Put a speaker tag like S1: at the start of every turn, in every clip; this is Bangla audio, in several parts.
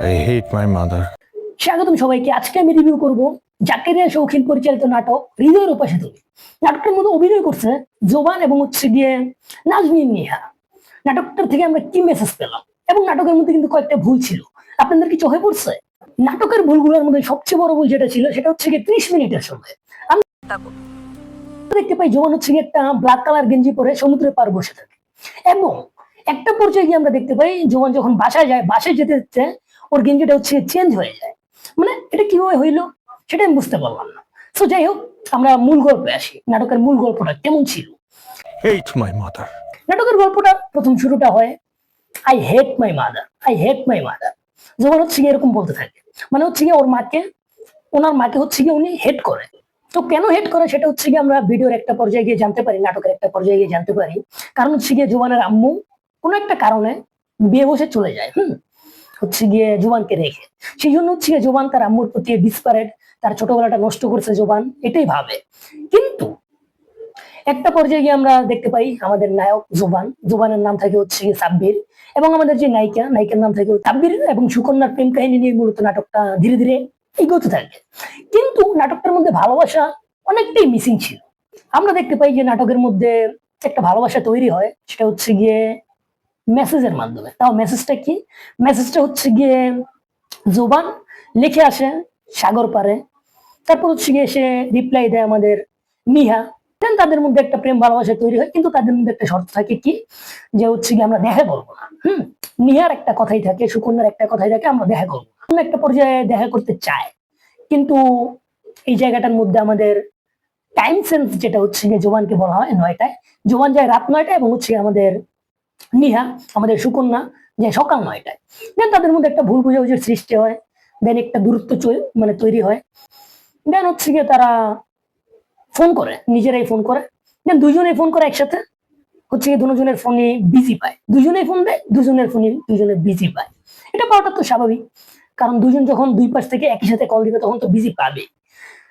S1: I hate my mother.
S2: স্বাগতম সবাইকে। আজকে আমি রিভিউ করব জাকেরিয়া শৌখিন পরিচালিত নাটক হৃদয়ের উপাসে তুমি। নাটকটার মধ্যে অভিনয় করছে জোবান এবং হচ্ছে গিয়ে নাজনীন নিহা। নাটকটার থেকে আমরা কি মেসেজ পেলাম এবং নাটকের মধ্যে কিন্তু কয়েকটা ভুল ছিল, আপনাদের কি চোখে পড়ছে? নাটকের ভুলগুলোর মধ্যে সবচেয়ে বড় ভুল যেটা ছিল সেটা হচ্ছে গিয়ে 30 মিনিটের সময় আমরা দেখতে পাই জোবান হচ্ছে গিয়ে একটা ব্ল্যাক কালার গেঞ্জি পরে সমুদ্রের পার বসে থাকে এবং একটা পর্যায়ে গিয়ে আমরা দেখতে পাই জোবান যখন বাসায় যায়, বাসায় যেতে হচ্ছে ওর গেঞ্জিটা হচ্ছে চেঞ্জ হয়ে যায়। মানে এটা কিভাবে হইলো সেটা আমি বুঝতে পারলাম না। তো যাই হোক, আমরা মূল গল্পে আসি। নাটকের মূল গল্পটা কেমন ছিল?
S1: Hate my mother.
S2: নাটকের গল্পটা প্রথম শুরুটা হয় I hate my mother, I hate my mother. যখন হচ্ছে গিয়ে এরকম বলতে থাকে, মানে হচ্ছে গিয়ে ওনার মাকে হচ্ছে গিয়ে উনি হেট করে। তো কেন হেট করে সেটা হচ্ছে গিয়ে আমরা ভিডিওর একটা পর্যায়ে গিয়ে জানতে পারি, নাটকের একটা পর্যায়ে গিয়ে জানতে পারি। কারণ হচ্ছে গিয়ে জোবানের আম্মু কোনো একটা কারণে বিয়ে বসে চলে যায় হচ্ছে গিয়ে জোবানকে রেখে। সেই জন্য হচ্ছে গিয়ে জোবান তার আম্মুর প্রতি ডিসপারেট, তার ছোটবেলাটা নষ্ট করছে জোবান, এটাই ভাবে। কিন্তু একটা পর্যায়ে গিয়ে আমরা দেখতে পাই আমাদের নায়ক জোবানের নাম থাকে হচ্ছে গিয়ে সাব্বির, এবং আমাদের যে নায়িকার নাম থাকে সাব্বির এবং সুকন্যার প্রেম কাহিনী নিয়ে মূলত নাটকটা ধীরে ধীরে এগোতে থাকে। কিন্তু নাটকটার মধ্যে ভালোবাসা অনেকটাই মিসিং ছিল। আমরা দেখতে পাই যে নাটকের মধ্যে একটা ভালোবাসা তৈরি হয়, সেটা হচ্ছে গিয়ে মেসেজের মাধ্যমে। তাও মেসেজটা কি? মেসেজটা হচ্ছে গিয়ে জোবান লিখে আসে সাগর পারে, তারপর হচ্ছে গিয়ে সে রিপ্লাই দেয় আমাদের নিহা। দেন তাদের মধ্যে একটা প্রেম ভালোবাসা তৈরি হয়, কিন্তু তাদের মধ্যে একটা শর্ত থাকে কি, যে হচ্ছে গিয়ে আমরা দেখা করবো না। নিহার একটা কথাই থাকে, সুকন্যার একটা কথাই থাকে, আমরা দেখা করবো না। একটা পর্যায়ে দেখা করতে চায়, কিন্তু এই জায়গাটার মধ্যে আমাদের টাইম সেন্স যেটা হচ্ছে গিয়ে জোবানকে বলা হয় 9টায়, জোবান যায় রাত 9টায় এবং হচ্ছে আমাদের নিহা, আমাদের সুকন্যা, যে সকাল 9টায়। দেন তাদের মধ্যে একটা ভুল বুঝাবুঝির সৃষ্টি হয়, দেন একটা দূরত্ব মানে তৈরি হয়। দেন হচ্ছে গিয়ে তারা ফোন করে, নিজেরাই ফোন করে, দেন দুইজনেই ফোন করে একসাথে, হচ্ছে গিয়ে দুজনের ফোনে বিজি পায়, দুজনেই ফোন দেয়, দুজনের ফোনে দুজনে বিজি পায়। এটা পাওয়াটা তো স্বাভাবিক, কারণ দুজন যখন দুই পাশ থেকে একই সাথে কল দিবে তখন তো বিজি পাবে।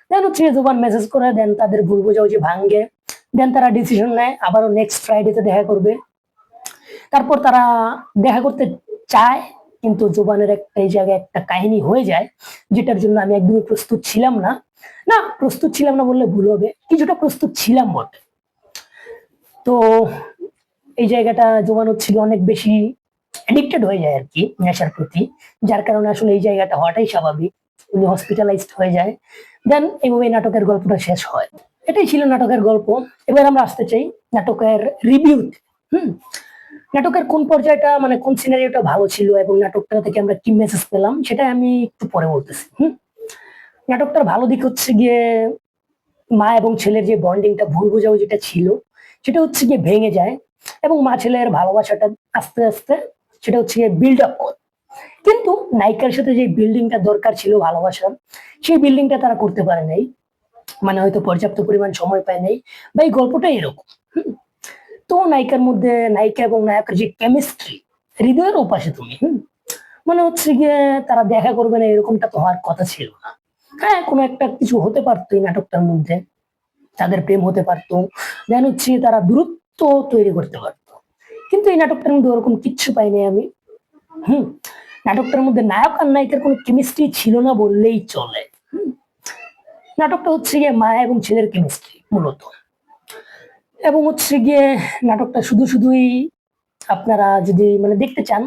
S2: দেন হচ্ছে জোবান মেসেজ করে, দেন তাদের ভুল বোঝাবুঝি ভাঙ্গে। দেন তারা ডিসিশন নেয় আবারও নেক্সট ফ্রাইডেতে দেখা করবে। তারপর তারা দেখা করতে চায়, কিন্তু জোবানের এই জায়গায় একটা কাহিনী হয়ে যায়, যেটার জন্য আমি একদমই প্রস্তুত ছিলাম না। না, প্রস্তুত ছিলাম না বললে ভুল হবে, কিছুটা প্রস্তুত ছিলাম বটে। তো এই জায়গাটা জোবান হচ্ছিল অনেক বেশি অ্যাডিক্টেড হয়ে যায় আর কি নেশার প্রতি, যার কারণে আসলে এই জায়গাটা হওয়াটাই স্বাভাবিক। উনি হসপিটালাইজড হয়ে যায়। দেন এইভাবে নাটকের গল্পটা শেষ হয়। এটাই ছিল নাটকের গল্প। এবার আমরা আসতে চাই নাটকের রিভিউতে। নাটকের কোন পর্যায়টা, মানে কোন সিনারিওটা ভালো ছিল এবং নাটকটা থেকে আমরা কি মেসেজ পেলাম সেটা আমি একটু পরে বলতেছি। নাটকটার ভালো দিক হচ্ছে গিয়ে মা এবং ছেলের যে বন্ডিংটা, ভুল বোঝাবুঝিটা ছিল সেটা হচ্ছে গিয়ে ভেঙে যায়, এবং মা ছেলের ভালোবাসাটা আস্তে আস্তে সেটা হচ্ছে গিয়ে বিল্ড আপ করে। কিন্তু নায়িকার সাথে যে বিল্ডিংটা দরকার ছিল ভালোবাসার, সেই বিল্ডিংটা তারা করতে পারে নাই, মানে হয়তো পর্যাপ্ত পরিমাণ সময় পায় নাই, বা এই গল্পটা এরকম। তো নায়িকার মধ্যে, নায়িকা এবং নায়কের যে কেমিস্ট্রি, হৃদয়ের উপাসে তুমি, মানে হচ্ছে গিয়ে তারা দেখা করবে না এরকমটা তো হওয়ার কথা ছিল না। হ্যাঁ, কোনো একটা কিছু হতে পারতো এই নাটকটার মধ্যে, তাদের প্রেম হতে পারতো, দেন হচ্ছে তারা দূরত্ব তৈরি করতে পারতো, কিন্তু এই নাটকটার মধ্যে ওরকম কিচ্ছু পাইনি আমি। নাটকটার মধ্যে নায়ক আর নায়িকার কোনো কেমিস্ট্রি ছিল না বললেই চলে। নাটকটা হচ্ছে গিয়ে মা এবং ছেলের কেমিস্ট্রি মূলত, এবং হচ্ছে গিয়ে নাটকটা শুধুই আপনারা যদি মানে দেখতে চান,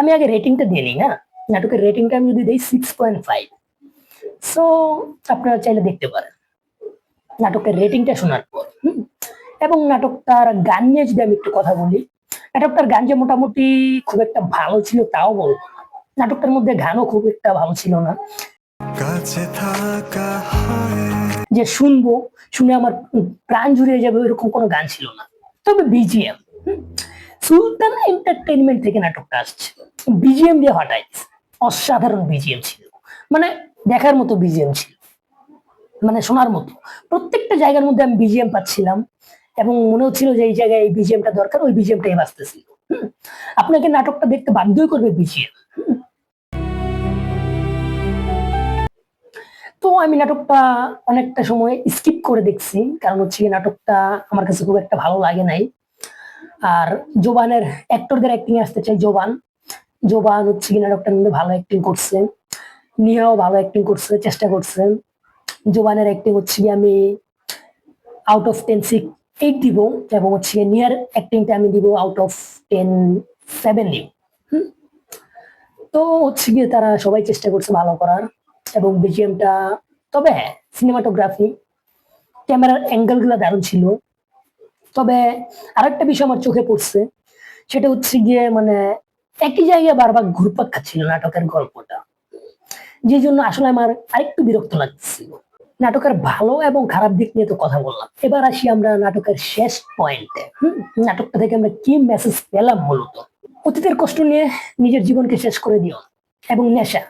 S2: আমি আগে রেটিংটা দিয়ে নিই। না, নাটকের রেটিংটা আমি যদি দিই 6.5, সো আপনারা চাইলে দেখতে পারেন নাটকের রেটিংটা শোনার পর। এবং নাটকটার গান নিয়ে যদি আমি একটু কথা বলি, নাটকটার গান যে মোটামুটি খুব একটা ভালো ছিল তাও বলবো না, নাটকটার মধ্যে গানও খুব একটা ভালো ছিল না। যে শুনে আমার প্রাণ জুড়িয়ে যাবে এরকম কোনো গান ছিল না। তবে বিজিএম, সুলতান এন্টারটেইনমেন্ট থেকে নাটকটা আসছে, বিজিএম দিয়ে হটাই, অসাধারণ বিজিএম ছিল, মানে দেখার মতো বিজিএম ছিল, মানে শোনার মতো। প্রত্যেকটা জায়গার মধ্যে আমি বিজিএম পাচ্ছিলাম, এবং মনে হচ্ছিল যে এই জায়গায় এই বিজিএমটা দরকার, ওই বিজিএমটাই বাজতেছিল। আপনাকে নাটকটা দেখতে বাধ্যই করবে বিজিএম। তো আমি নাটকটা অনেকটা সময় স্কিপ করে দেখছি, কারণ হচ্ছে নাটকটা আমার কাছে খুব একটা ভালো লাগে নাই। আর জোবানের অ্যাক্টরদের অ্যাক্টিং আসতে চাই, জোবান জোবান হচ্ছে কি নাটকটার মধ্যে ভালো অ্যাক্টিং করছে, নিহাও ভালো অ্যাক্টিং করছে, চেষ্টা করছে। জোবানের অ্যাক্টিং হচ্ছে কি আমি আউট অফ 10 8 দিব, এবং হচ্ছে নিয়ার অ্যাক্টিংটা আমি দিব আউট অফ 7 দিব। তো হচ্ছে গিয়ে তারা সবাই চেষ্টা করছে ভালো করার, এবং বিজিএমটা, তবে হ্যাঁ সিনেমাটোগ্রাফি ক্যামেরার অ্যাঙ্গেল গুলা দারুণ ছিল। তবে আরেকটা বিষয় আমার চোখে পড়ছে, সেটা হচ্ছে গিয়ে মানে একই জায়গায় বারবার ঘুরপাক খাচ্ছিল নাটকের গল্পটা, যে জন্য আসলে আমার আরেকটু বিরক্ত লাগছিল। নাটকের ভালো এবং খারাপ দিক নিয়ে তো কথা বললাম, এবার আসি আমরা নাটকের শেষ পয়েন্টে। নাটকটা থেকে আমরা কি মেসেজ পেলাম? মূলত অতীতের কষ্ট নিয়ে নিজের জীবনকে শেষ করে দিও, এবং নেশা,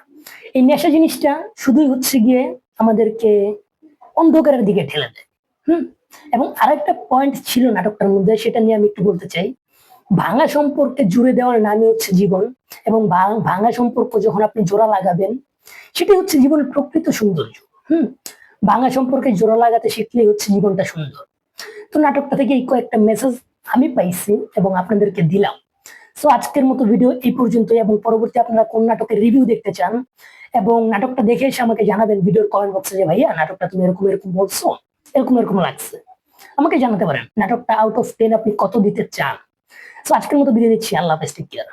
S2: এই নেশা জিনিসটা শুধুই হচ্ছে গিয়ে আমাদেরকে অন্ধকারের দিকে ঠেলে দেয়। এবং আরেকটা পয়েন্ট ছিল নাটকটার মধ্যে, সেটা নিয়ে আমি একটু বলতে চাই। ভাঙা সম্পর্কে জুড়ে দেওয়ার নামই হচ্ছে জীবন, এবং ভাঙা সম্পর্ক যখন আপনি জোড়া লাগাবেন, সেটাই হচ্ছে জীবনের প্রকৃত সৌন্দর্য। ভাঙা সম্পর্কে জোড়া লাগাতে শিখলেই হচ্ছে জীবনটা সুন্দর। তো নাটকটা থেকে এই কয়েকটা মেসেজ আমি পাইছি এবং আপনাদেরকে দিলাম। সো আজকের মতো ভিডিও এই পর্যন্তই, এবং পরবর্তী আপনারা কোন নাটকের রিভিউ দেখতে চান, এবং নাটকটা দেখে এসে আমাকে জানাবেন ভিডিওর কমেন্ট বক্সে যে ভাইয়া নাটকটা তুমি এরকম এরকম বলছো, এরকম এরকম লাগছে, আমাকে জানাতে পারেন নাটকটা আউট অফ 10 আপনি কত দিতে চান। তো আজকের মতো বিদায় দিচ্ছি, আল্লাহ হাফেজ, টেক কেয়ার।